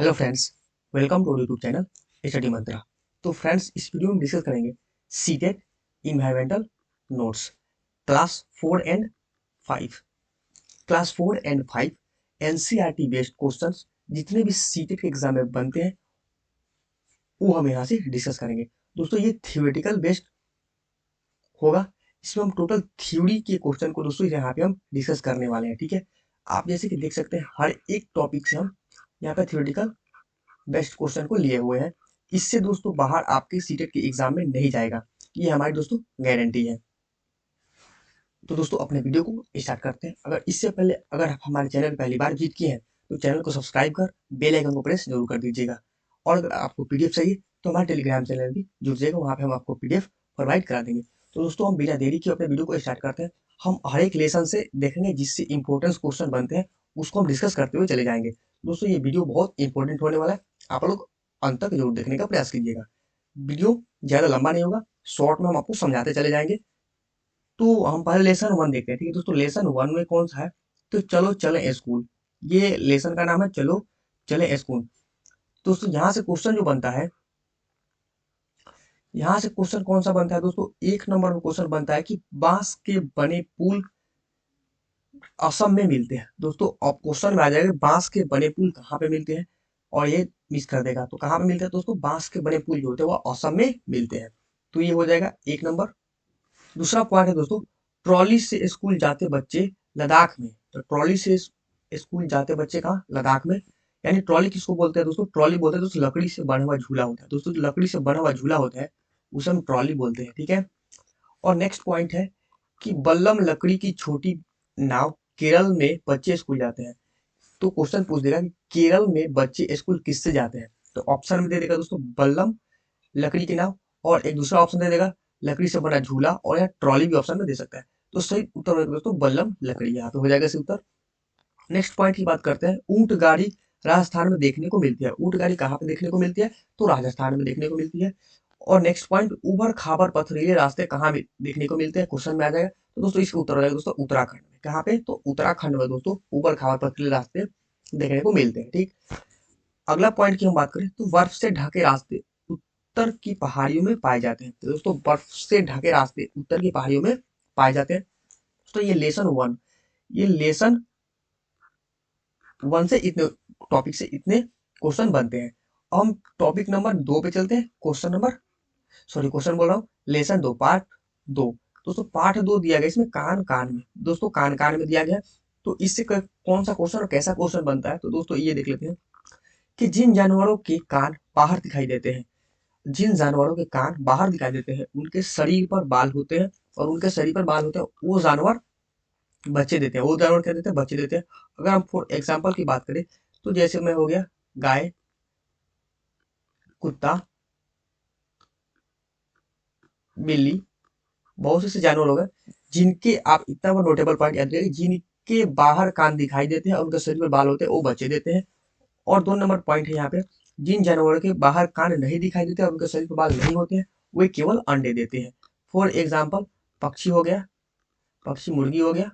Hello friends, welcome to YouTube channel study Mantra. तो friends, इस video में डिस्कस करेंगे CTET environmental notes class 4 and 5। Class 4 and 5 NCERT based questions जितने भी CTET के एग्जाम में बनते हैं वो हम यहाँ से डिस्कस करेंगे। दोस्तों, ये थियोरेटिकल बेस्ड होगा। इसमें हम टोटल थ्योरी के क्वेश्चन को दोस्तों यहाँ पे हम डिस्कस करने वाले हैं। ठीक है, आप जैसे कि देख सकते हैं हर एक टॉपिक से हम यहाँ पे थियोरेटिकल बेस्ट क्वेश्चन को लिए हुए हैं। इससे दोस्तों बाहर आपके सीटेट के एग्जाम में नहीं जाएगा, ये हमारी दोस्तों गारंटी है। तो दोस्तों अपने वीडियो को स्टार्ट करते हैं। अगर इससे पहले अगर आप हमारे चैनल पर पहली बार विजिट किए हैं तो चैनल को सब्सक्राइब कर बेल आइकन को प्रेस जरूर कर दीजिएगा। और अगर आपको पीडीएफ चाहिए तो हमारे टेलीग्राम चैनल भी जुड़ जाएगा, वहाँ पे हम आपको पीडीएफ प्रोवाइड करा देंगे। तो दोस्तों हम बिना देरी के अपने वीडियो को स्टार्ट करते हैं। हम हर एक लेसन से देखेंगे जिससे इंपॉर्टेंस क्वेश्चन बनते हैं, उसको हम डिस्कस करते हुए चले जाएंगे। दोस्तों ये वीडियो बहुत इंपॉर्टेंट होने वाला है, आप लोग अंत तक जरूर देखने का प्रयास कीजिएगा। वीडियो ज़्यादा लंबा नहीं होगा, शॉर्ट में हम आपको समझाते चले जाएंगे। तो हम पहले लेसन 1 देखते हैं। ठीक है दोस्तों, लेसन 1 में कौन सा है? तो चलो चले स्कूल, ये लेसन का नाम है। चलो चले स्कूल। दोस्तों यहाँ से क्वेश्चन जो बनता है, यहाँ से क्वेश्चन कौन सा बनता है दोस्तों? 1 नंबर में क्वेश्चन बनता है कि बांस के बने पुल असम में मिलते हैं। दोस्तों अब क्वेश्चन में आ जाएगा बांस के बने पुल कहाँ पे मिलते हैं, और ये मिस कर देगा। तो कहाँ पे मिलते हैं दोस्तों? बांस के बने पुल जो होते हैं वो असम में मिलते हैं। तो ये हो जाएगा 1 नंबर। दूसरा पॉइंट है दोस्तों, ट्रॉली से स्कूल जाते बच्चे लद्दाख में। तो ट्रॉली से स्कूल जाते बच्चे कहाँ? लद्दाख में। यानी ट्रॉली किसको बोलते हैं दोस्तों? ट्रॉली बोलते हैं दोस्तों लकड़ी से बना हुआ झूला होता है। दोस्तों जो लकड़ी से बना हुआ झूला होता है उसे हम ट्रॉली बोलते हैं। ठीक है, और नेक्स्ट पॉइंट है कि बल्लम लकड़ी की छोटी नाव, केरल में बच्चे स्कूल जाते हैं। तो क्वेश्चन पूछ देगा कि केरल में बच्चे स्कूल किससे जाते हैं? तो ऑप्शन में दे देगा दोस्तों बल्लम लकड़ी की नाव, और एक दूसरा ऑप्शन दे देगा लकड़ी से बना झूला, और या ट्रॉली भी ऑप्शन में दे सकता है। तो सही उत्तर होगा दोस्तों बल्लम लकड़ी। यहाँ पे हो जाएगा सही उत्तर। नेक्स्ट पॉइंट की बात करते हैं, ऊंट गाड़ी राजस्थान में देखने को मिलती है। ऊंट गाड़ी कहाँ पे देखने को मिलती है? तो राजस्थान में देखने को मिलती है। और नेक्स्ट पॉइंट, उबड़ खाबड़ पथरीले रास्ते कहाँ में देखने को मिलते हैं? क्वेश्चन में आ जाएगा। तो दोस्तों इसका उत्तर हो जाएगा दोस्तों उत्तराखंड में। कहाँ पे? तो उत्तराखंड में दोस्तों उबड़ खाबड़ पथरीले रास्ते देखने को मिलते हैं। ठीक, अगला पॉइंट की हम बात करें तो बर्फ से ढके रास्ते उत्तर की पहाड़ियों में पाए जाते हैं। तो दोस्तों बर्फ से ढके रास्ते उत्तर की पहाड़ियों में पाए जाते हैं। तो ये लेसन 1, ये लेसन 1 से इतने टॉपिक से इतने क्वेश्चन बनते हैं। अब हम टॉपिक नंबर 2 पे चलते हैं। क्वेश्चन बोल रहा हूँ, लेसन 2 पार्ट 2। दोस्तों पार्ट 2 दिया गया इसमें कान कान में। दोस्तों कान कान में दिया गया। तो इससे कौन सा क्वेश्चन और कैसा क्वेश्चन बनता है? तो दोस्तों ये देख लेते हैं कि जिन जानवरों के कान बाहर दिखाई देते हैं, जिन जानवरों के कान बाहर दिखाई देते हैं उनके शरीर पर बाल होते हैं, और उनके शरीर पर बाल होते हैं वो जानवर बच्चे देते हैं। वो जानवर क्या देते हैं? बच्चे देते हैं। अगर हम फॉर एग्जाम्पल की बात करें तो जैसे में हो गया गाय, कुत्ता, बिल्ली, बहुत से ऐसे जानवर हो गए जिनके, आप इतना बड़ा नोटेबल पॉइंट याद रखिए, जिनके बाहर कान दिखाई देते हैं और उनके शरीर पर बाल होते हैं वो बच्चे देते हैं। और 2 नंबर पॉइंट है यहाँ पे, जिन जानवरों के बाहर कान नहीं दिखाई देते और उनके शरीर पर बाल नहीं होते हैं वे केवल अंडे देते हैं। फॉर एग्जाम्पल पक्षी हो गया, पक्षी मुर्गी हो गया,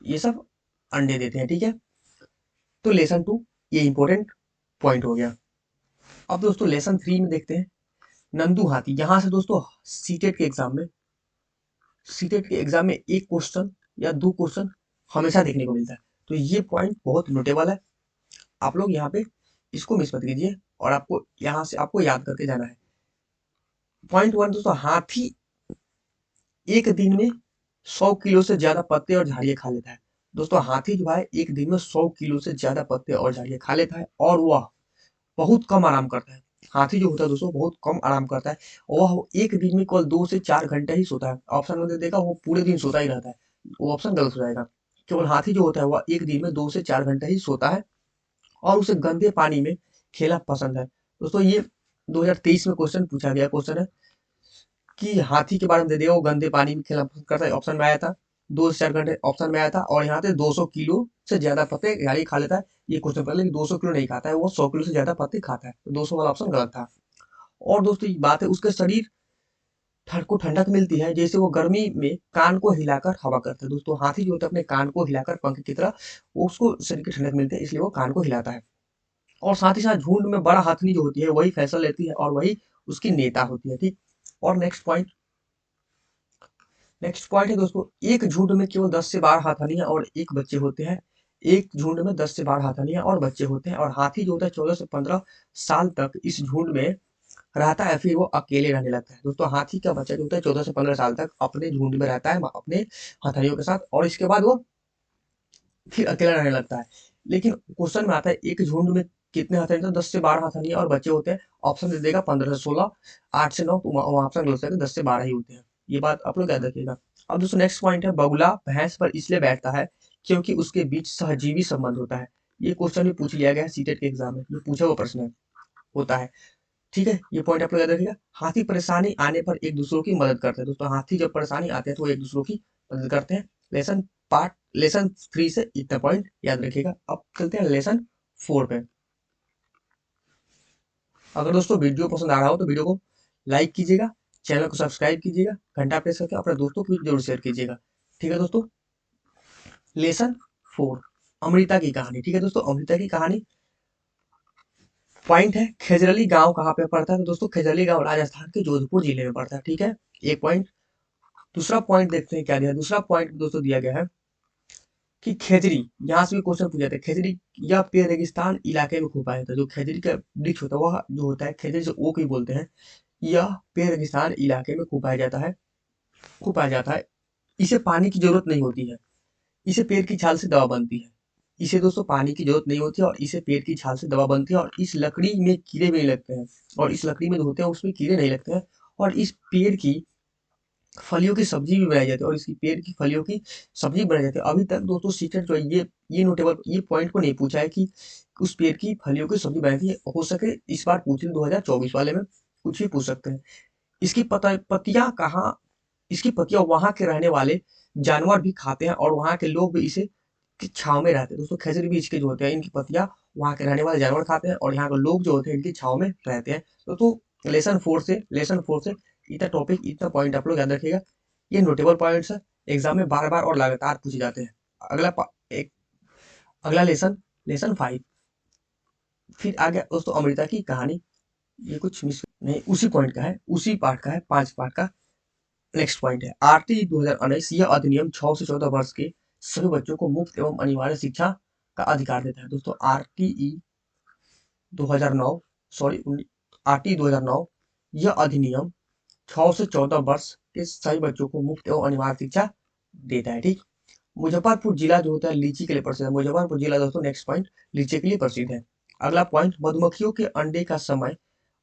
ये सब अंडे देते हैं। ठीक है, तो लेसन 2 ये इंपॉर्टेंट पॉइंट हो गया। अब दोस्तों लेसन 3 में देखते हैं नंदू हाथी। यहाँ से दोस्तों सीटेट के एग्जाम में एक क्वेश्चन या 2 क्वेश्चन हमेशा देखने को मिलता है। तो ये पॉइंट बहुत नोटेबल है, आप लोग यहाँ पे इसको मिस मत कीजिए, और आपको यहाँ से आपको याद करके जाना है। पॉइंट 1 दोस्तों, हाथी एक दिन में 100 किलो से ज्यादा पत्ते और झाड़ियाँ खा लेता है। दोस्तों हाथी जो है एक दिन में 100 किलो से ज्यादा पत्ते और झाड़ियाँ खा लेता है, और वह बहुत कम आराम करता है। हाथी जो होता है दोस्तों बहुत कम आराम करता है, वह एक दिन में केवल 2 से 4 घंटे ही सोता है। ऑप्शन में दे देगा वो पूरे दिन सोता ही रहता है, वो ऑप्शन गलत हो जाएगा। केवल हाथी जो होता है वह एक दिन में 2 से 4 घंटे ही सोता है, और उसे गंदे पानी में खेलना पसंद है। दोस्तों ये 2023 में क्वेश्चन पूछा गया क्वेश्चन है कि हाथी के बारे में दे दिया, वो गंदे पानी में खेलना पसंद करता है। ऑप्शन में आया था 2 से 4 घंटे, ऑप्शन में आया था, और यहाँ पे 200 किलो से ज्यादा पत्ते गाड़ी खा लेता है। ये क्वेश्चन पहले 200 किलो नहीं खाता है, वो 100 किलो से ज्यादा पत्ते खाता है। तो 200 वाला ऑप्शन गलत था। और दोस्तों ये बात है, उसके शरीर को ठंडक मिलती है जैसे वो गर्मी में कान को हिलाकर हवा करता है। दोस्तों हाथी जो होता है अपने कान को हिलाकर पंख की तरह, वो उसको शरीर की ठंडक मिलती है, इसलिए वो कान को हिलाता है। और साथ ही साथ झुंड में बड़ा हथनी जो होती है वही फैसला लेती है और वही उसकी नेता होती है, ठीक। और नेक्स्ट पॉइंट है दोस्तों, एक झुंड में केवल 10 से 12 हथनियां और एक बच्चे होते हैं। एक झुंड में 10 से 12 हथनियां और बच्चे होते हैं, और हाथी जो होता है 14 से 15 साल तक इस झुंड में रहता है, फिर वो अकेले रहने लगता है। दोस्तों हाथी का बच्चा जो होता है 14 से 15 साल तक अपने झुंड में रहता है अपने हथनियों के साथ, और इसके बाद वो फिर अकेला रहने लगता है। लेकिन क्वेश्चन में आता है एक झुंड में कितने हथनी, तो 10 से 12 हथनी और बच्चे होते हैं। ऑप्शन दे देगा 15 से 16, 8 से 9, तो वहाँ ऑप्शन गलत है, 10 से 12 ही होते हैं। ये बात आप लोग याद रखिएगा। अब दोस्तों नेक्स्ट पॉइंट है, बगुला भैंस पर इसलिए बैठता है क्योंकि उसके बीच सहजीवी संबंध होता है। ये क्वेश्चन भी पूछ लिया गया है सीटेट के एग्जाम में, ये पूछा हुआ प्रश्न होता है, ठीक है। ये पॉइंट आप लोग याद रखिएगा। हाथी परेशानी आने पर एक दूसरों की मदद करते हैं। दोस्तों हाथी जब परेशानी आते हैं तो वो एक दूसरों की मदद करते हैं। लेसन 3 से इतना पॉइंट याद रखिएगा। अब चलते हैं लेसन 4 पे। अगर दोस्तों वीडियो पसंद आ रहा हो तो वीडियो को लाइक कीजिएगा, चैनल को सब्सक्राइब कीजिएगा, घंटा प्रेस करके अपने दोस्तों को भी जरूर शेयर कीजिएगा, ठीक है दोस्तों। लेसन 4, अमृता की कहानी, ठीक है दोस्तों। अमृता की कहानी पॉइंट है, खेजरली गांव कहाँ पे पड़ता है, तो दोस्तों खेजरली गांव राजस्थान के जोधपुर जिले में पड़ता है, ठीक है, एक पॉइंट। दूसरा पॉइंट देखते हैं क्या दिया है। दूसरा पॉइंट दोस्तों दिया गया है कि खेजरी, यहाँ से भी क्वेश्चन पूछा जाता है, खेजरी यह पेड़ रेगिस्तान इलाके में खूब पाया जाता है। जो खेजरी का वृक्ष होता है वह जो होता है, खेजरी से ओक ही बोलते हैं, यह पेड़ रेगिस्तान इलाके में खूब पाया जाता है, खूब पाया जाता है। इसे पानी की जरूरत नहीं होती है, इसे पेड़ की छाल से दवा बनती है। इसे दोस्तों पानी की जरूरत नहीं होती है और इसे पेड़ की छाल से दवा बनती है, और इस लकड़ी में कीड़े भी नहीं लगते हैं, और इस लकड़ी में जो होते हैं उसमें कीड़े नहीं लगते हैं, और इस पेड़ की फलियों की सब्जी भी बनाई जाती है, और इसकी पेड़ की फलियों की सब्जी बनाई जाती है। अभी तक दोस्तों सीक्रेट जो है ये नोटेबल, ये पॉइंट को नहीं पूछा है कि उस पेड़ की फलियों की सब्जी बनाई थी। हो सके इस बार पूछ ले 2024 वाले में, कुछ भी पूछ सकते हैं। इसकी पत्तियां कहाँ, इसकी पत्तियां वहां के रहने वाले जानवर भी खाते हैं, और वहां के लोग भी इसे की छाव में रहते हैं। दोस्तों खजूर बीज के जो होते हैं इनकी पत्तियां वहां के रहने वाले जानवर खाते हैं, और यहाँ के लोग जो होते हैं इनकी छाव में रहते हैं। लेसन 4 से इतना टॉपिक, इतना पॉइंट आप लोग याद रखिएगा। ये नोटेबल पॉइंट्स है, एग्जाम में बार बार और लगातार पूछे जाते हैं। एक अगला लेसन 5, फिर आ गया दोस्तों अमृता की कहानी। ये कुछ मिस नहीं, उसी पॉइंट का है, उसी पार्ट का है, 5 पार्ट का नेक्स्ट पॉइंट है। आरटी 2019 यह अधिनियम 6 से 14 वर्ष के सभी बच्चों को मुफ्त एवं अनिवार्य शिक्षा का अधिकार देता है। दोस्तों आरटीई 2009 सॉरी आरटी 2009 यह अधिनियम 6 से 14 वर्ष के सभी बच्चों को मुफ्त एवं अनिवार्य शिक्षा देता है, ठीक। मुजफ्फरपुर जिला जो होता है लीची के लिए प्रसिद्ध है। मुजफ्फरपुर जिला दोस्तों नेक्स्ट पॉइंट लीची के लिए प्रसिद्ध है। अगला पॉइंट, मधुमक्खियों के अंडे का समय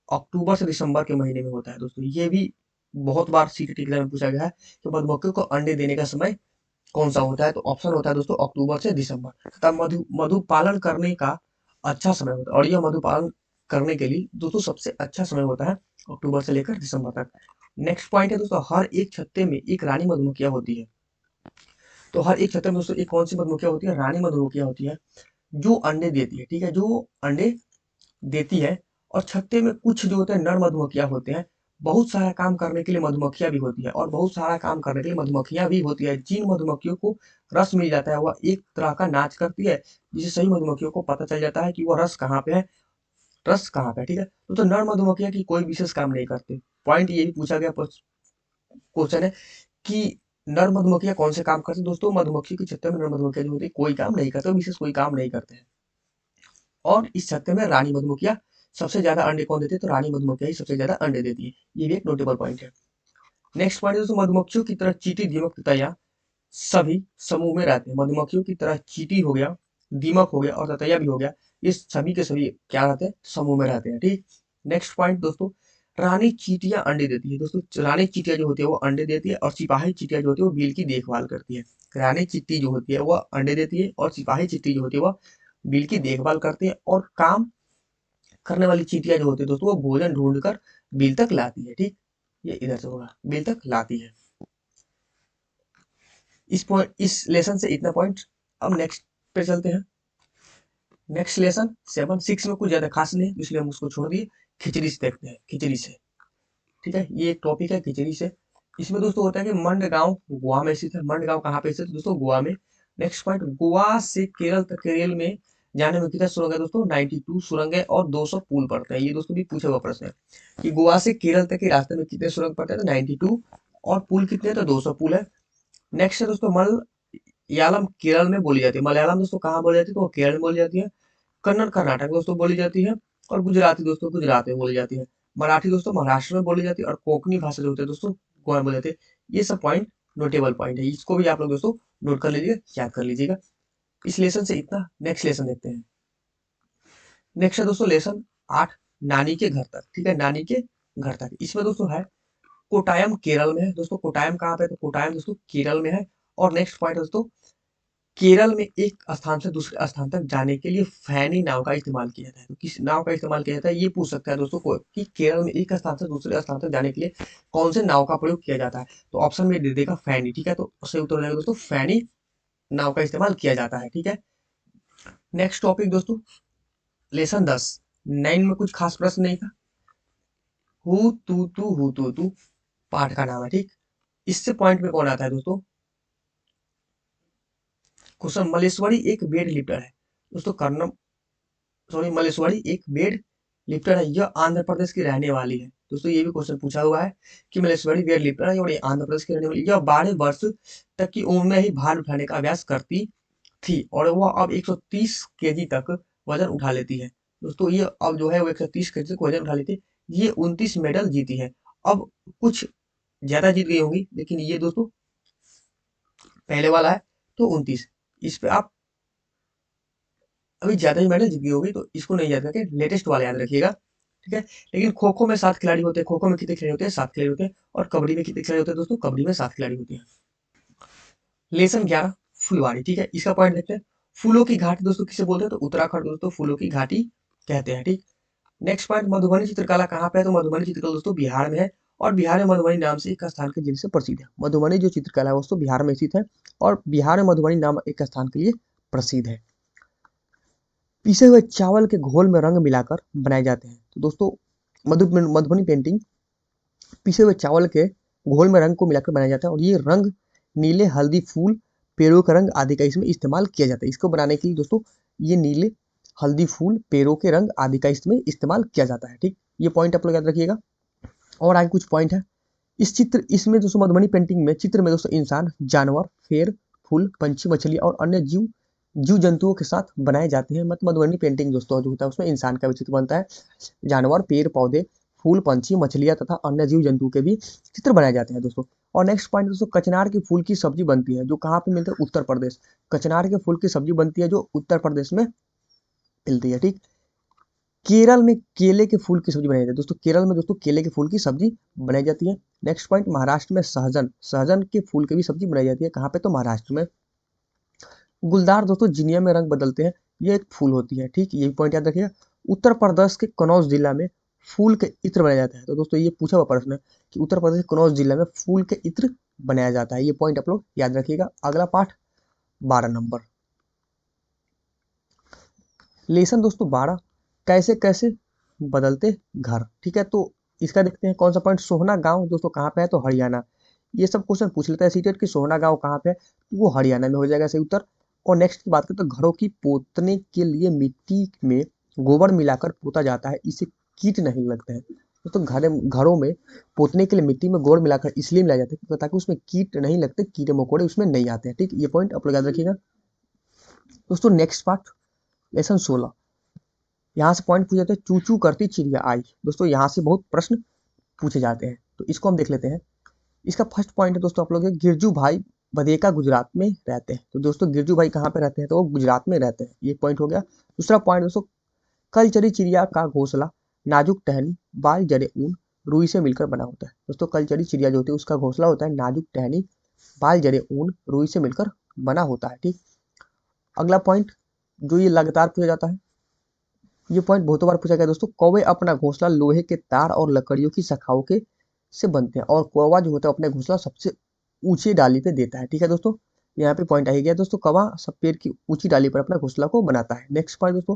अक्टूबर से दिसंबर के महीने में होता है। दोस्तों ये भी बहुत बार सीटेट एग्जाम में पूछा गया है कि मधुमक्खियों को अंडे देने का समय कौन सा होता है, तो ऑप्शन होता है दोस्तों अक्टूबर से दिसंबर। तथा मधु पालन करने का अच्छा समय होता है, और यह मधु पालन करने के लिए दोस्तों सबसे अच्छा समय होता है अक्टूबर से लेकर दिसंबर तक। नेक्स्ट पॉइंट है दोस्तों, हर एक छत्ते में एक रानी मधुमक्खियां होती है। तो हर एक छत्ते में दोस्तों एक कौन सी मधुमक्खियां होती है, रानी मधुमक्खियां होती है, जो अंडे देती है, ठीक है, जो अंडे देती है। और छत्ते में कुछ जो होते हैं नर मधुमक्खियां होते हैं। बहुत सारा काम करने के लिए मधुमक्खियां भी होती है, और बहुत सारा काम करने के लिए मधुमक्खियां भी होती है। जिन मधुमक्खियों को रस मिल जाता है वह एक तरह का नाच करती है, जिससे सही मधुमक्खियों को पता चल जाता है कि वह रस कहाँ पे है, रस कहाँ पे है, ठीक है। तो नर मधुमक्खियां की कोई विशेष काम नहीं करते। पॉइंट ये भी पूछा गया क्वेश्चन है कि नर मधुमक्खियां कौन से काम करते हैं। दोस्तों मधुमक्खी के छत्ते में नर मधुमक्खियां जो होती है कोई काम नहीं करते, विशेष कोई काम नहीं करते हैं। और इस छत्ते में रानी मधुमक्खियां सबसे ज्यादा अंडे कौन देती है, तो रानी मधुमक्खियां ही सबसे ज्यादा अंडे देती है। ये भी एक नोटेबल पॉइंट है। नेक्स्ट पॉइंट है दोस्तों, मधुमक्खियों की तरह चींटी, दीमक ततैया सभी समूह में रहते हैं। मधुमक्खियों की तरह चींटी हो गया, दीमक हो गया और ततैया भी हो गया, ये सभी के सभी क्या रहते हैं, समूह में रहते हैं, ठीक। नेक्स्ट पॉइंट दोस्तों, रानी चींटियां अंडे देती है। दोस्तों रानी चींटियां जो होती है वो अंडे देती है, और सिपाही चींटियां जो होती है वो बिल की देखभाल करती है। रानी चींटी जो होती है वह अंडे देती है, और सिपाही चींटी जो होती है वह बिल की देखभाल करती है। और काम करने वाली चींटियां जो होती है दोस्तों वो भोजन ढूंढ कर बिल तक लाती है, ठीक। ये इधर से होगा, बिल तक लाती है। इस लेसन से इतना पॉइंट। अब नेक्स्ट पे चलते हैं। नेक्स्ट लेसन 7 6 में कुछ ज्यादा खास नहीं है, इसलिए हम उसको छोड़ दिए। खिचड़ी से देखते हैं, खिचड़ी से, ठीक है, ये एक टॉपिक है खिचड़ी से। इसमें दोस्तों होता है कि मंडगांव गोवा में स्थित है। मंडगांव कहाँ पे स्थित है दोस्तों, गोवा में। नेक्स्ट पॉइंट, गोवा से केरल तक के रेल में जाने में कितना सुरंग है दोस्तों? 92 सुरंग है और 200 पुल पड़ते हैं। ये दोस्तों भी पूछा हुआ प्रश्न है कि गोवा से केरल तक के रास्ते में कितने सुरंग पड़ते हैं? तो 92 और पुल कितने? तो 200 पुल है। नेक्स्ट है दोस्तों मलयालम केरल में बोली जाती है। मलयालम दोस्तों कहाँ बोली जाती है? तो वो केरल में बोली जाती है। कन्नड़ कर्नाटक में दोस्तों बोली जाती है। और गुजराती दोस्तों गुजरात में बोली जाती है। मराठी दोस्तों महाराष्ट्र में बोली जाती है। और कोंकणी भाषा जो होती है दोस्तों गोवा में बोली जाती है। ये सब पॉइंट नोटेबल पॉइंट है, इसको भी आप लोग दोस्तों नोट कर लीजिएगा, याद कर लीजिएगा। इस लेसन से इतना। नेक्स्ट लेसन देखते हैं। नेक्स्ट है दोस्तों लेसन 8, नानी के घर तक। ठीक है, नानी के घर तक। इसमें दोस्तों है कोटायम केरल में है। दोस्तों कोटायम कहाँ पे है? तो कोटायम दोस्तों केरल में है। और नेक्स्ट पॉइंट दोस्तों, केरल में एक स्थान से दूसरे स्थान तक जाने के लिए फैनी नाव का इस्तेमाल किया जाता है। तो किस नाव का इस्तेमाल किया जाता है, ये पूछ सकता है दोस्तों को कि केरल में एक स्थान से दूसरे स्थान तक जाने के लिए कौन से नाव का प्रयोग किया जाता है? तो ऑप्शन में दे देगा फैनी। ठीक है, तो सही उत्तर हो जाएगा दोस्तों फैनी नाव का इस्तेमाल किया जाता है। ठीक है, नेक्स्ट टॉपिक दोस्तों लेसन 10। 9 में कुछ खास प्रश्न नहीं था। हु तू पाठ का नाम है। ठीक, इससे पॉइंट में कौन आता है दोस्तों? क्वेश्चन, मलेश्वरी एक वेट लिफ्टर है। दोस्तों कर्नम सॉरी मलेश्वरी एक वेट लिफ्टर है। यह आंध्र प्रदेश की रहने वाली है। दोस्तों ये भी क्वेश्चन पूछा हुआ है कि मलेश्वरी वेट लिफ्टर है और ये आंध्र प्रदेश की रहने वाली है। यह 12 वर्ष तक की उम्र में ही भार उठाने का अभ्यास करती थी और वह अब 130 केजी तक वजन उठा लेती है। दोस्तों ये अब जो है वो 130 केजी तक वजन उठा लेती है। ये 29 मेडल जीती है। अब कुछ ज्यादा जीत गई होंगी, लेकिन ये दोस्तों पहले वाला है तो 29। इस पे आप अभी ज्यादा ही मेडल जीत गई होगी, तो इसको नहीं याद करके लेटेस्ट वाला याद रखिएगा। ठीक है, लेकिन खो खो में 7 खिलाड़ी होते हैं। खो खो में कितने खिलाड़ी होते हैं? 7 खिलाड़ी होते हैं। और कबड्डी में कितने खिलाड़ी होते हैं दोस्तों? कबड्डी में 7 खिलाड़ी होते हैं। लेसन 11, फुलवाड़ी। ठीक है, इसका पॉइंट देखते हैं। फूलों की घाटी दोस्तों किसे बोलते हैं? तो उत्तराखंड दोस्तों फूलों की घाटी कहते हैं। ठीक, नेक्स्ट पॉइंट, मधुबनी चित्रकला कहाँ पे है? तो मधुबनी चित्रकला दोस्तों बिहार में है। और बिहार में मधुबनी नाम से एक स्थान के जिले से प्रसिद्ध है। मधुबनी जो चित्रकला है दोस्तों बिहार में स्थित है और बिहार में मधुबनी नाम एक स्थान के लिए प्रसिद्ध है। पीसे हुए चावल के घोल में रंग मिलाकर बनाए जाते हैं। तो दोस्तों मधुबनी पेंटिंग पीसे हुए चावल के घोल में रंग को मिलाकर बनाया जाता है और ये रंग नीले, हल्दी, फूल, पेड़ों का रंग आदि का इसमें इस्तेमाल किया जाता है। इसको बनाने के लिए दोस्तों ये नीले, हल्दी, फूल, पेड़ों के रंग आदि का इसमें इस्तेमाल किया जाता है। ठीक, ये पॉइंट आप लोग याद रखिएगा। और आगे कुछ पॉइंट है। इसमें दोस्तों मधुबनी पेंटिंग में चित्र में दोस्तों इंसान, जानवर, पेड़, फूल, पंछी, मछली और अन्य जीव जीव जंतुओं के साथ बनाए जाते हैं। मतलब मधुबनी पेंटिंग दोस्तों जो होता है उसमें इंसान का भी चित्र बनता है, जानवर, पेड़ पौधे, फूल, पंछी, मछलियां तथा अन्य जीव जंतु के भी चित्र बनाए जाते हैं दोस्तों। और नेक्स्ट पॉइंट दोस्तों, कचनार के फूल की सब्जी बनती है जो कहाँ पे मिलता है? उत्तर प्रदेश। कचनार के फूल की सब्जी बनती है जो उत्तर प्रदेश में मिलती है। ठीक, केरल में केले के फूल की सब्जी बनाई जाती है। दोस्तों केरल में दोस्तों केले के फूल की सब्जी बनाई जाती है। नेक्स्ट पॉइंट, महाराष्ट्र में सहजन सहजन के फूल की भी सब्जी बनाई जाती है। कहाँ पे? तो महाराष्ट्र में। गुलदार दोस्तों जिनिया में रंग बदलते हैं, ये एक फूल होती है। ठीक, ये पॉइंट याद रखिएगा। उत्तर प्रदेश के कनौज जिला में फूल के इत्र बनाया जाता है। तो दोस्तों ये पूछा हुआ प्रश्न है कि उत्तर प्रदेश के कनौज जिला में फूल के इत्र बनाया जाता है। ये पॉइंट आप लोग याद रखिएगा। अगला पाठ 12 नंबर, लेसन दोस्तों 12, कैसे कैसे बदलते घर। ठीक है, तो इसका देखते हैं कौन सा पॉइंट। सोहना गांव दोस्तों कहाँ पे है? तो हरियाणा। ये सब क्वेश्चन पूछ लेता है सीटेट कि सोहना गांव कहाँ पे है, तो वो हरियाणा में हो जाएगा सही उत्तर। और नेक्स्ट की बात करें तो घरों की पोतने के लिए मिट्टी में गोबर मिलाकर पोता जाता है, इससे कीट नहीं लगते हैं। दोस्तों घरों में पोतने के लिए मिट्टी में गोबर मिलाकर इसलिए मिलाया जाता है ताकि उसमें कीट नहीं लगते, कीड़े मकोड़े उसमें नहीं आते हैं। ठीक, ये पॉइंट आप लोग याद रखिएगा। दोस्तों नेक्स्ट पार्ट लेसन 16, यहाँ से पॉइंट पूछे जाते हैं। चू चू करती चिड़िया आई। दोस्तों यहाँ से बहुत प्रश्न पूछे जाते हैं, तो इसको हम देख लेते हैं। इसका फर्स्ट पॉइंट है दोस्तों आप लोग गिरजू भाई बदेका गुजरात में रहते हैं। तो दोस्तों गिरजू भाई कहाँ पे रहते हैं? तो वो गुजरात में रहते हैं, ये पॉइंट हो गया। दूसरा पॉइंट दोस्तों, कल चरी चिड़िया का घोंसला नाजुक टहनी बाल जड़े ऊन रुई से मिलकर बना होता है। दोस्तों कल चरी चिड़िया जो होती है उसका घोंसला होता है नाजुक टहनी बाल जड़े ऊन रुई से मिलकर बना होता है। ठीक, अगला पॉइंट जो ये लगातार पूछा जाता है, ये पॉइंट बहुत बार पूछा गया दोस्तों। कौवे अपना घोंसला लोहे के तार और लकड़ियों की शाखाओं के से बनते हैं और कौवा जो होता है अपने घोंसला सबसे ऊंची डाली पे देता है। ठीक है दोस्तों, यहाँ पे पॉइंट आ गया दोस्तों। कौवा सब पेड़ की ऊंची डाली पर अपना घोंसला को बनाता है। नेक्स्ट पॉइंट दोस्तों,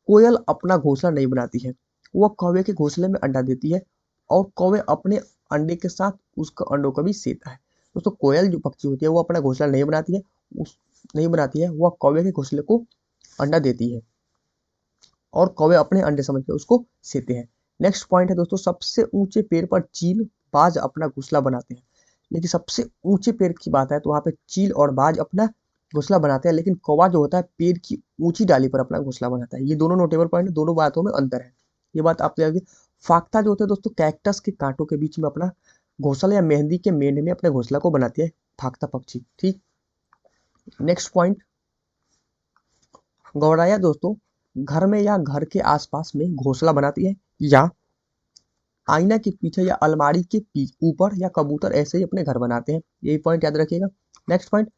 कोयल अपना घोंसला नहीं बनाती है, वह कौवे के घोंसले में अंडा देती है और कौवे अपने अंडे के साथ उसका अंडों को भी सेता है। दोस्तों कोयल जो पक्षी होती है वो अपना घोंसला नहीं बनाती है, वह कौवे के घोंसले को अंडा देती है। और कौवे अपने अंडे समझ के उसको सेते हैं। नेक्स्ट पॉइंट है दोस्तों, सबसे ऊंचे पेड़ पर चील बाज अपना घोंसला बनाते हैं। लेकिन सबसे ऊंचे पेड़ की बात है तो वहां पे चील और बाज अपना घोंसला बनाते हैं, लेकिन कौवा जो होता है पेड़ की ऊंची डाली पर अपना घोंसला बनाता है। ये दोनों नोटेबल पॉइंट, दोनों बातों में अंतर है। ये बात आप याद रखिए। फाख्ता जो होता है दोस्तों, कैक्टस के कांटों के बीच में अपना घोंसला या मेहंदी के मेंढ में अपने घोंसला को बनाती है फाख्ता पक्षी। ठीक, नेक्स्ट पॉइंट, गौरैया दोस्तों घर में या घर के आसपास में घोंसला बनाती है, या आईना के पीछे या अलमारी के ऊपर, या कबूतर ऐसे ही अपने घर बनाते हैं। यही पॉइंट याद रखिएगा। नेक्स्ट पॉइंट,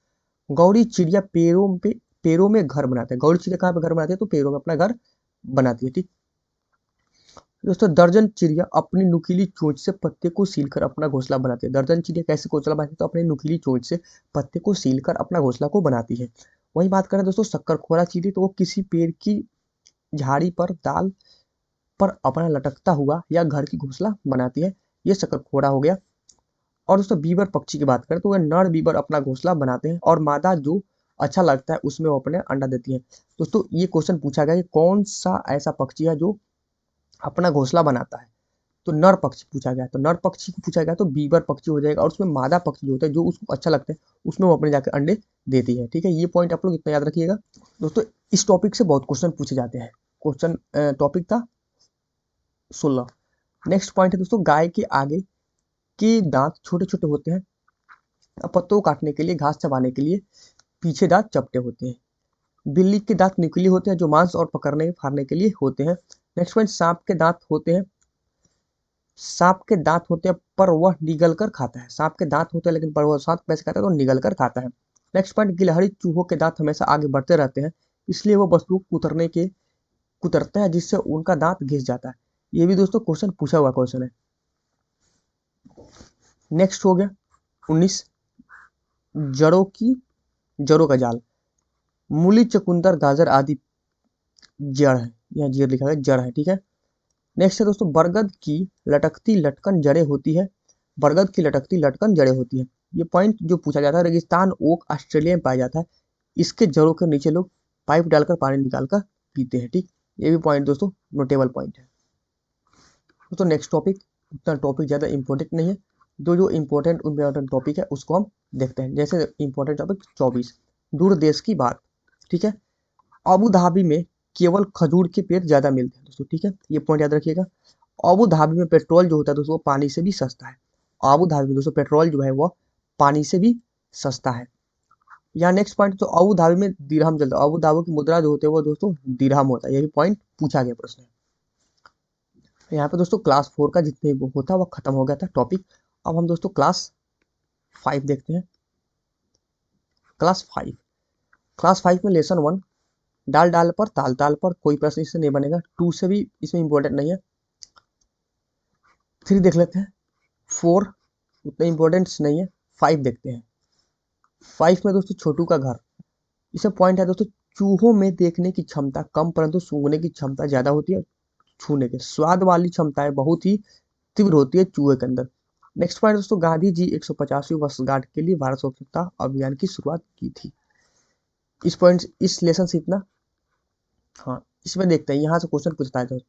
गौरी चिड़िया पेड़ों में घर बनाते हैं। गौरी चिड़िया कहाँ पे घर बनाती है? तो पेड़ों में अपना घर बनाती है। ठीक दोस्तों, दर्जन चिड़िया अपनी नुकीली चोंच से पत्ते को सीलकर अपना घोंसला बनाती है। दर्जन चिड़िया कैसे घोंसला बनाती है? तो अपनी नुकीली चोंच से पत्ते को सीलकर अपना घोंसला को बनाती है। वही बात करें दोस्तों शक्करखोरा चिड़ी, तो वो किसी पेड़ की झाड़ी पर दाल पर अपना लटकता हुआ या घर की घोंसला बनाती है। ये शक्करखोरा हो गया। और दोस्तों बीबर पक्षी की बात करें तो वह नर बीबर अपना घोंसला बनाते हैं, और मादा जो अच्छा लगता है उसमें वो अपने अंडा देती है। दोस्तों ये क्वेश्चन पूछा गया कि कौन सा ऐसा पक्षी है जो अपना घोंसला बनाता है? तो नर पक्षी पूछा गया। तो नर पक्षी को पूछा गया तो बीबर पक्षी हो जाएगा। और उसमें मादा पक्षी जो होता है जो उसको अच्छा लगता है उसमें वो अपने जाकर अंडे देती है। ठीक है, ये पॉइंट आप लोग इतना याद रखिएगा। दोस्तों इस टॉपिक से बहुत क्वेश्चन पूछे जाते हैं। क्वेश्चन टॉपिक था 16। नेक्स्ट पॉइंट है दोस्तों, गाय के आगे के दांत छोटे छोटे होते हैं, पत्तों को काटने के लिए, घास चबाने के लिए। पीछे दांत चपटे होते हैं। बिल्ली के दांत नुकीले होते हैं जो मांस और पकड़ने फाड़ने के लिए होते हैं। नेक्स्ट पॉइंट, सांप के दांत होते हैं। सांप के दांत होते हैं पर वह निगल कर खाता है। सांप के दांत होते हैं लेकिन पर वह सांप कैसे खाता है? तो निगल कर खाता है। नेक्स्ट पॉइंट, गिलहरी चूहों के दांत हमेशा आगे बढ़ते रहते हैं, इसलिए वो वस्तु कुतरते हैं जिससे उनका दांत घिस जाता है। ये भी दोस्तों क्वेश्चन पूछा हुआ क्वेश्चन है। नेक्स्ट हो गया 19, जड़ों का जाल। मूली, चुकंदर, गाजर आदि जड़ है, यहाँ जड़ लिखा है, जड़ है। ठीक है, नेक्स्ट है दोस्तों, बरगद की लटकती लटकन जड़ें होती है। बरगद की लटकती लटकन जड़ें होती है। ये पॉइंट जो पूछा जाता है, रेगिस्तान ओक ऑस्ट्रेलिया में पाया जाता है। इसके जड़ों के नीचे लोग पाइप डालकर पानी निकालकर पीते हैं। ठीक, ये भी पॉइंट दोस्तों नोटेबल पॉइंट है। दोस्तों नेक्स्ट टॉपिक, उतना टॉपिक ज़्यादा इंपॉर्टेंट नहीं है। जो इम्पोर्टेंट टॉपिक है उसको हम देखते हैं। जैसे इंपॉर्टेंट टॉपिक 24, दूर देश की बात। ठीक है, अबू धाबी में केवल खजूर के पेड़ ज़्यादा मिलते हैं दोस्तों। ठीक है, ये पॉइंट याद रखिएगा। अबू धाबी में पेट्रोल जो होता है दोस्तों वो पानी से भी सस्ता है। अबू धाबी में दोस्तों पेट्रोल जो है वो पानी से भी सस्ता है। यहाँ नेक्स्ट पॉइंट, तो अबू धाबी में दिरहम चलता है। अबू धाबी की मुद्रा जो होती है वो दोस्तों दिरहम होता है। ये भी पॉइंट पूछा गया प्रश्न है। यहाँ पे दोस्तों क्लास 4 का जितने वो होता है वो खत्म हो गया था टॉपिक। अब हम दोस्तों क्लास 5 देखते हैं। क्लास 5 में लेसन 1, डाल डाल पर ताल ताल पर, कोई प्रश्न इससे नहीं बनेगा। 2 से भी इसमें इंपॉर्टेंट नहीं है। 3 देख लेते हैं। 4 उतना इंपॉर्टेंट नहीं है। 5 देखते हैं। 5 में दोस्तों छोटू का घर। इसमें पॉइंट है दोस्तों, चूहों में देखने की क्षमता कम परंतु सूंघने की क्षमता ज्यादा होती है। छूने के स्वाद वाली क्षमताएं बहुत ही तीव्र होती है चूहे के अंदर। नेक्स्ट पॉइंट दोस्तों, गांधी जी 150वीं वर्षगांठ के लिए भारत स्वतंत्रता अभियान की शुरुआत की थी। इस लेसन से इतना। हाँ, इसमें देखते हैं। यहाँ से क्वेश्चन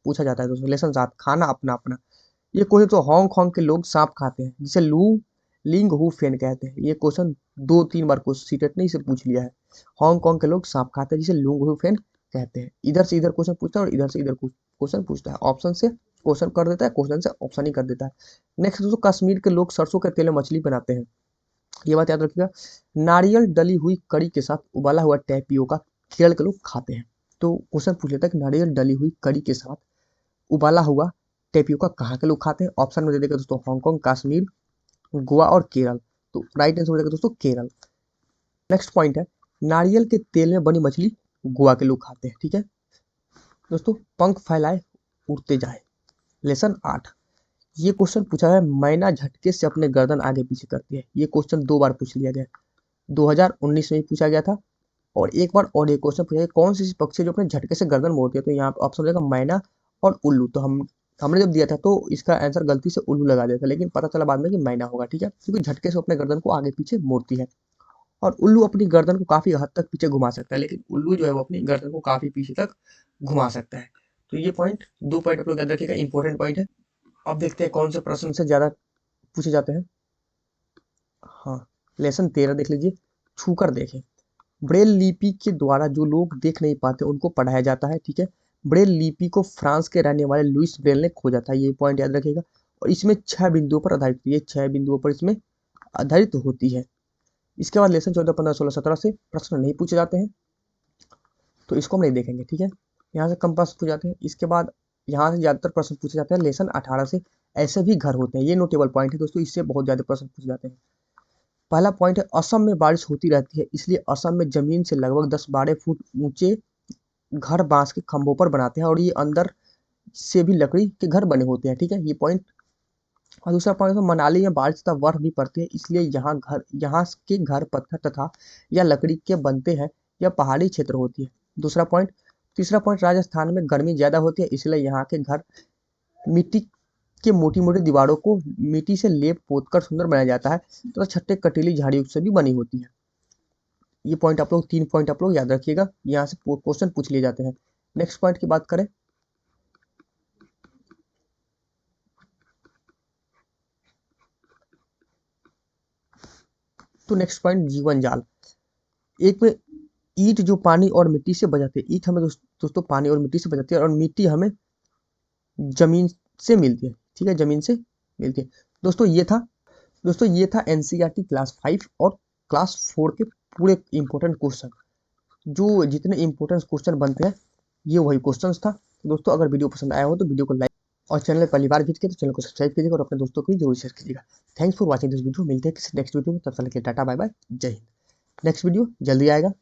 पूछा जाता है दोस्तों। लेसन 7, खाना अपना अपना। ये क्वेश्चन तो हांगकांग के लोग सांप खाते हैं जिसे लिंग हु फेन कहते हैं। ये क्वेश्चन 2-3 बार सीटेट ने इसे पूछ लिया है। हांगकांग के लोग सांप खाते हैं जिसे लुंग हु फेन कहते हैं। इधर से इधर क्वेश्चन पूछता है और इधर से इधर क्वेश्चन पूछता है। ऑप्शन से क्वेश्चन कर देता है, क्वेश्चन से ऑप्शन ही कर देता है। नेक्स्ट दोस्तों, कश्मीर के लोग सरसों के तेल में मछली बनाते हैं। ये बात याद रखिएगा। नारियल डली हुई कड़ी के साथ उबाला हुआ टैपियोका केरल के लोग खाते हैं। तो क्वेश्चन पूछ लेता है कि नारियल डली हुई कड़ी के साथ उबाला हुआ टेपियोका कहाँ के लोग खाते हैं? ऑप्शन में दे देगा दोस्तों हांगकांग, कश्मीर, गोवा और केरल। तो राइट आंसर हो जाएगा दोस्तों केरल। नेक्स्ट पॉइंट है, नारियल के तेल में बनी मछली गोवा के लोग खाते हैं। ठीक है दोस्तों, पंख फैलाए उड़ते जाए। लेसन 8, ये क्वेश्चन पूछा है, मैना झटके से अपने गर्दन आगे पीछे करती है। ये क्वेश्चन 2 बार पूछ लिया गया। 2019 में पूछा गया था और एक बार और एक क्वेश्चन पूछा गया, कौन सी पक्षी जो अपने झटके से गर्दन मोड़ती है? तो यहाँ ऑप्शन रहेगा मैना और उल्लू। तो हमने जब दिया था तो इसका आंसर गलती से उल्लू लगा दिया था, लेकिन पता चला बाद में कि मैना होगा। ठीक है, क्योंकि झटके से अपने गर्दन को आगे पीछे मोड़ती है। और उल्लू अपनी गर्दन को काफी हद तक पीछे घुमा सकता है, लेकिन उल्लू जो है वो अपनी गर्दन को काफी पीछे तक घुमा सकता है। तो ये पॉइंट 2 पॉइंट आप लोग याद रखिएगा, इंपॉर्टेंट पॉइंट है। अब देखते हैं कौन से प्रश्न से ज्यादा पूछे जाते हैं। हाँ, लेसन 13 देख लीजिए, छूकर देखें। ब्रेल लिपि के द्वारा जो लोग देख नहीं पाते उनको पढ़ाया जाता है, ठीक है। ब्रेल लिपि को फ्रांस के रहने वाले लुइस ब्रेल ने खोजा था, ये पॉइंट याद रखिएगा। और इसमें 6 बिंदुओं पर आधारित, ये 6 बिंदुओं पर इसमें आधारित होती है। इसके बाद लेसन 14, 15, 16, 17 से प्रश्न नहीं पूछे जाते हैं, तो इसको हम नहीं देखेंगे, ठीक है। यहाँ से कम प्रश्न पूछे जाते हैं। इसके बाद यहाँ से ज्यादातर प्रश्न पूछे जाते हैं लेसन 18 से। ऐसे भी घर होते हैं, ये नोटेबल पॉइंट है दोस्तों, इससे बहुत ज्यादा प्रश्न पूछे जाते हैं। पहला पॉइंट है, असम में बारिश होती रहती है, इसलिए असम में जमीन से लगभग 10-12 फुट ऊंचे घर बांस के खंभों पर बनाते हैं, और ये अंदर से भी लकड़ी के घर बने होते हैं, ठीक है, ये पॉइंट। और दूसरा पॉइंट है, मनाली में बारिश तथा बर्फ भी पड़ती है, इसलिए यहाँ के घर पत्थर तथा या लकड़ी के बनते हैं, यह पहाड़ी क्षेत्र होती है। दूसरा पॉइंट। तीसरा पॉइंट, राजस्थान में गर्मी ज्यादा होती है, इसलिए यहाँ के घर मिट्टी के मोटी मोटी दीवारों को मिट्टी से लेप पोत कर सुंदर बनाया जाता है, तो छठे कटीली झाड़ियों से भी बनी होती है। ये पॉइंट आप लोग 3 पॉइंट आप लोग याद रखिएगा, यहाँ से क्वेश्चन पूछ लिए जाते हैं। नेक्स्ट पॉइंट की बात करें, तो नेक्स्ट पॉइंट, जीवन जाल। एक में ईंट जो पानी और मिट्टी से बन जाती है, ईंट हमें दोस्तों पानी और मिट्टी से बन जाती है, और मिट्टी हमें जमीन से मिलती है, ठीक है, जमीन से मिलती है। दोस्तों ये था एनसीईआरटी क्लास 5 और क्लास 4 के पूरे इंपॉर्टेंट क्वेश्चन। जो जितने इंपॉर्टेंट क्वेश्चन बनते हैं ये वही क्वेश्चन था। दोस्तों अगर वीडियो पसंद आया हो तो वीडियो को लाइक, और चैनल पहली बार विजिट किया तो चैनल को सब्सक्राइब कीजिएगा, और अपने दोस्तों को भी जरूर शेयर कीजिएगा। Thanks for watching this video, मिलते हैं किसी नेक्स्ट वीडियो में, तब तक के लिए टाटा बाय बाय, जय हिंद। नेक्स्ट वीडियो जल्दी आएगा।